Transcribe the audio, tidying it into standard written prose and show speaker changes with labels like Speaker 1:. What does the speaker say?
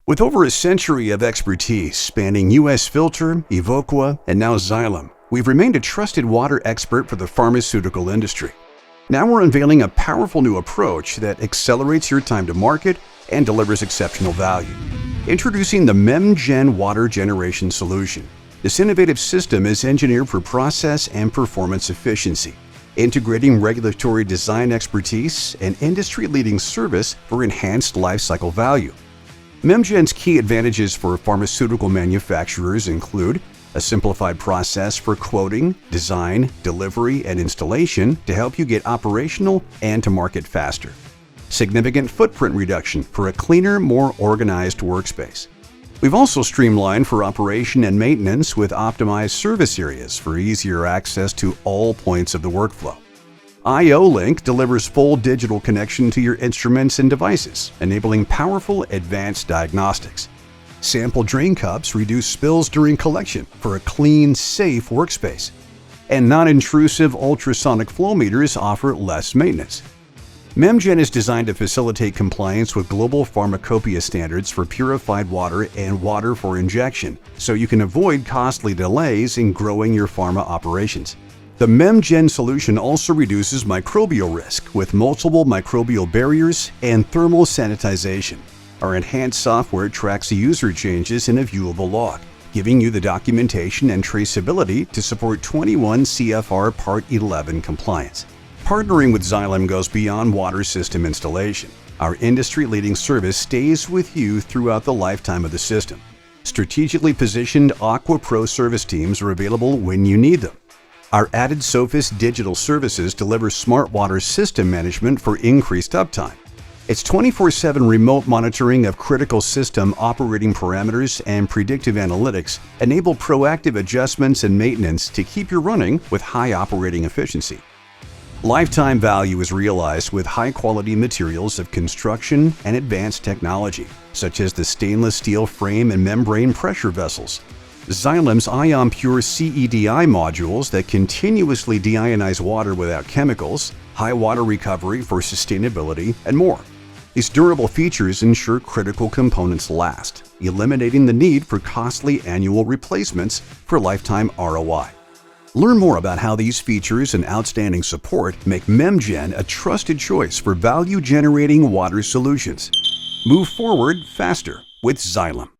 Speaker 1: With over a century of expertise spanning U.S. Filter, Evoqua, and now Xylem, we've remained a trusted water expert for the pharmaceutical industry. Now we're unveiling a powerful new approach that accelerates your time to market and delivers exceptional value. Introducing the MemGEN water generation solution. This innovative system is engineered for process and performance efficiency, integrating regulatory design expertise and industry-leading service for enhanced lifecycle value. MemGEN's key advantages for pharmaceutical manufacturers include a simplified process for quoting, design, delivery, and installation to help you get operational and to market faster. Significant footprint reduction for a cleaner, more organized workspace. We've also streamlined for operation and maintenance with optimized service areas for easier access to all points of the workflow. IO-Link delivers full digital connection to your instruments and devices, enabling powerful advanced diagnostics. Sample drain cups reduce spills during collection for a clean, safe workspace. And non-intrusive ultrasonic flow meters offer less maintenance. MemGEN is designed to facilitate compliance with global pharmacopoeia standards for purified water and water for injection, so you can avoid costly delays in growing your pharma operations. The MemGEN solution also reduces microbial risk with multiple microbial barriers and thermal sanitization. Our enhanced software tracks user changes in a viewable log, giving you the documentation and traceability to support 21 CFR Part 11 compliance. Partnering with Xylem goes beyond water system installation. Our industry-leading service stays with you throughout the lifetime of the system. Strategically positioned Aqua Pro service teams are available when you need them. Our added Sophos digital services deliver smart water system management for increased uptime. Its 24/7 remote monitoring of critical system operating parameters and predictive analytics enable proactive adjustments and maintenance to keep you running with high operating efficiency. Lifetime value is realized with high-quality materials of construction and advanced technology, such as the stainless steel frame and membrane pressure vessels, Xylem's Ion Pure CEDI modules that continuously deionize water without chemicals, high water recovery for sustainability, and more. These durable features ensure critical components last, eliminating the need for costly annual replacements for lifetime ROI. Learn more about how these features and outstanding support make MemGEN a trusted choice for value-generating water solutions. Move forward faster with Xylem.